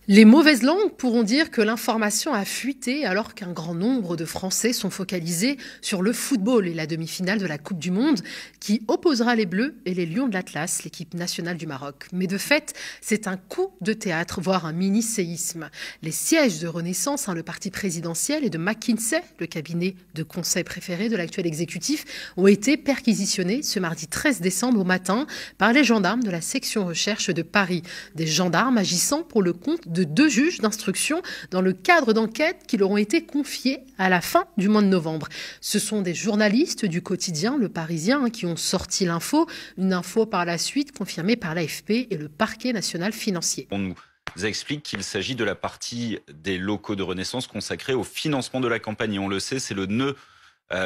Les mauvaises langues pourront dire que l'information a fuité alors qu'un grand nombre de Français sont focalisés sur le football et la demi-finale de la Coupe du Monde qui opposera les Bleus et les Lions de l'Atlas, l'équipe nationale du Maroc. Mais de fait, c'est un coup de théâtre, voire un mini-séisme. Les sièges de Renaissance, le parti présidentiel, et de McKinsey, le cabinet de conseil préféré de l'actuel exécutif, ont été perquisitionnés ce mardi 13 décembre au matin par les gendarmes de la section recherche de Paris. Des gendarmes agissant pour le compte de 2 juges d'instruction dans le cadre d'enquêtes qui leur ont été confiées à la fin du mois de novembre. Ce sont des journalistes du quotidien Le Parisien qui ont sorti l'info, une info par la suite confirmée par l'AFP et le parquet national financier. On nous explique qu'il s'agit de la partie des locaux de Renaissance consacrée au financement de la campagne. Et on le sait, c'est le nœud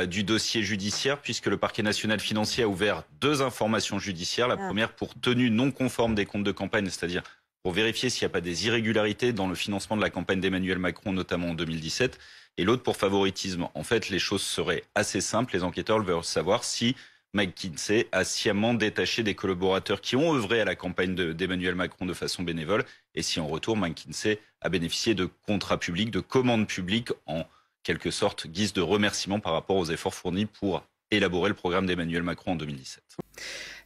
du dossier judiciaire, puisque le parquet national financier a ouvert 2 informations judiciaires. La première pour tenue non conforme des comptes de campagne, c'est-à-dire pour vérifier s'il n'y a pas des irrégularités dans le financement de la campagne d'Emmanuel Macron, notamment en 2017, et l'autre pour favoritisme. En fait, les choses seraient assez simples. Les enquêteurs veulent savoir si McKinsey a sciemment détaché des collaborateurs qui ont œuvré à la campagne d'Emmanuel Macron de façon bénévole, et si en retour, McKinsey a bénéficié de contrats publics, de commandes publiques, en quelque sorte guise de remerciement par rapport aux efforts fournis pour élaborer le programme d'Emmanuel Macron en 2017.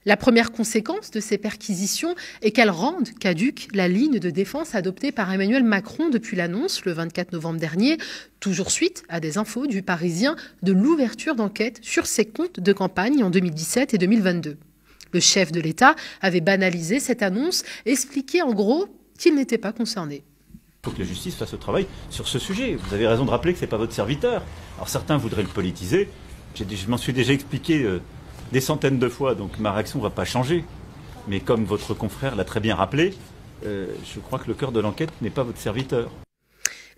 La première conséquence de ces perquisitions est qu'elles rendent caduque la ligne de défense adoptée par Emmanuel Macron depuis l'annonce, le 24 novembre dernier, toujours suite à des infos du Parisien, de l'ouverture d'enquête sur ses comptes de campagne en 2017 et 2022. Le chef de l'État avait banalisé cette annonce, expliqué en gros qu'il n'était pas concerné. Il faut que la justice fasse le travail sur ce sujet. Vous avez raison de rappeler que ce n'est pas votre serviteur. Alors certains voudraient le politiser. Je m'en suis déjà expliqué des centaines de fois, donc ma réaction ne va pas changer. Mais comme votre confrère l'a très bien rappelé, je crois que le cœur de l'enquête n'est pas votre serviteur.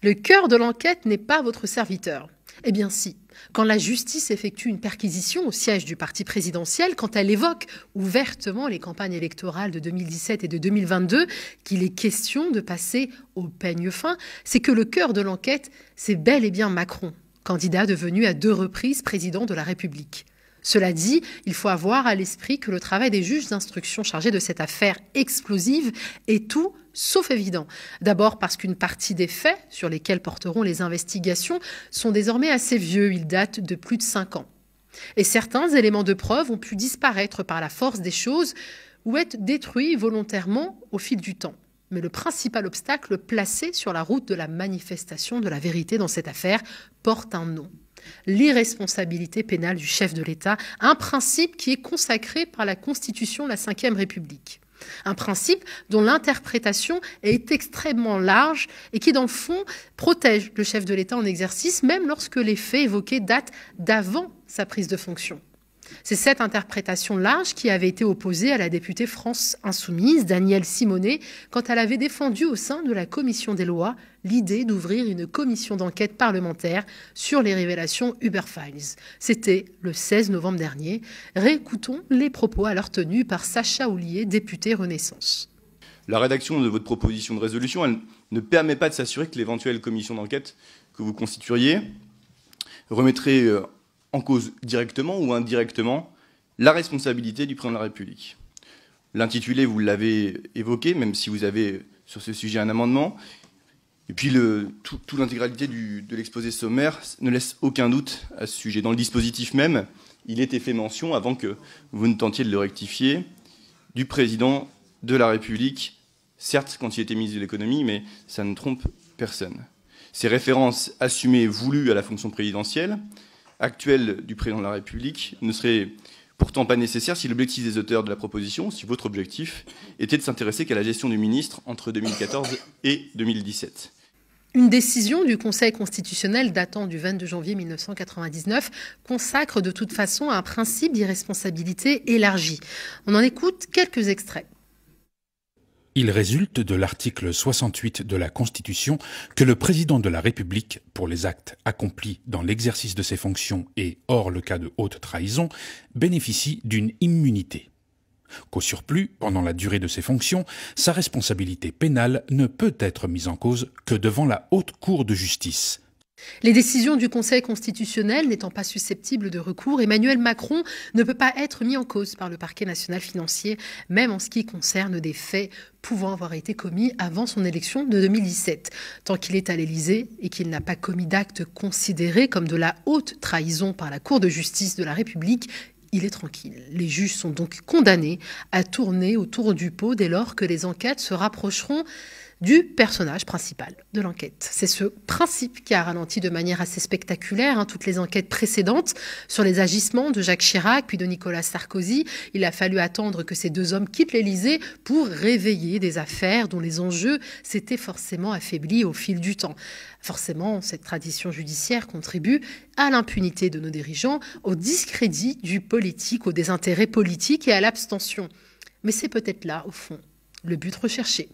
Le cœur de l'enquête n'est pas votre serviteur. Eh bien si, quand la justice effectue une perquisition au siège du parti présidentiel, quand elle évoque ouvertement les campagnes électorales de 2017 et de 2022, qu'il est question de passer au peigne fin, c'est que le cœur de l'enquête, c'est bel et bien Macron, candidat devenu à 2 reprises président de la République. Cela dit, il faut avoir à l'esprit que le travail des juges d'instruction chargés de cette affaire explosive est tout sauf évident. D'abord parce qu'une partie des faits sur lesquels porteront les investigations sont désormais assez vieux, ils datent de plus de 5 ans. Et certains éléments de preuve ont pu disparaître par la force des choses ou être détruits volontairement au fil du temps. Mais le principal obstacle placé sur la route de la manifestation de la vérité dans cette affaire porte un nom: l'irresponsabilité pénale du chef de l'État, un principe qui est consacré par la Constitution de la Ve République. Un principe dont l'interprétation est extrêmement large et qui, dans le fond, protège le chef de l'État en exercice, même lorsque les faits évoqués datent d'avant sa prise de fonction. C'est cette interprétation large qui avait été opposée à la députée France Insoumise, Danielle Simonet, quand elle avait défendu au sein de la commission des lois l'idée d'ouvrir une commission d'enquête parlementaire sur les révélations Uber Files. C'était le 16 novembre dernier. Réécoutons les propos alors tenus par Sacha Houlié, député Renaissance. La rédaction de votre proposition de résolution, elle ne permet pas de s'assurer que l'éventuelle commission d'enquête que vous constitueriez remettrait en cause directement ou indirectement la responsabilité du président de la République. L'intitulé, vous l'avez évoqué, même si vous avez sur ce sujet un amendement. Et puis toute l'intégralité de l'exposé sommaire ne laisse aucun doute à ce sujet. Dans le dispositif même, il était fait mention, avant que vous ne tentiez de le rectifier, du président de la République, certes quand il était ministre de l'économie, mais ça ne trompe personne. Ces références assumées et voulues à la fonction présidentielle actuelle du président de la République ne seraient pourtant pas nécessaires si l'objectif des auteurs de la proposition, si votre objectif, était de s'intéresser qu'à la gestion du ministre entre 2014 et 2017. Une décision du Conseil constitutionnel datant du 22 janvier 1999 consacre de toute façon un principe d'irresponsabilité élargi. On en écoute quelques extraits. Il résulte de l'article 68 de la Constitution que le président de la République, pour les actes accomplis dans l'exercice de ses fonctions et hors le cas de haute trahison, bénéficie d'une immunité. Qu'au surplus, pendant la durée de ses fonctions, sa responsabilité pénale ne peut être mise en cause que devant la Haute Cour de justice. Les décisions du Conseil constitutionnel n'étant pas susceptibles de recours, Emmanuel Macron ne peut pas être mis en cause par le parquet national financier, même en ce qui concerne des faits pouvant avoir été commis avant son élection de 2017. Tant qu'il est à l'Élysée et qu'il n'a pas commis d'actes considérés comme de la haute trahison par la Cour de justice de la République, il est tranquille. Les juges sont donc condamnés à tourner autour du pot dès lors que les enquêtes se rapprocheront du personnage principal de l'enquête. C'est ce principe qui a ralenti de manière assez spectaculaire toutes les enquêtes précédentes sur les agissements de Jacques Chirac puis de Nicolas Sarkozy. Il a fallu attendre que ces deux hommes quittent l'Élysée pour réveiller des affaires dont les enjeux s'étaient forcément affaiblis au fil du temps. Forcément, cette tradition judiciaire contribue à l'impunité de nos dirigeants, au discrédit du politique, au désintérêt politique et à l'abstention. Mais c'est peut-être là, au fond, le but recherché.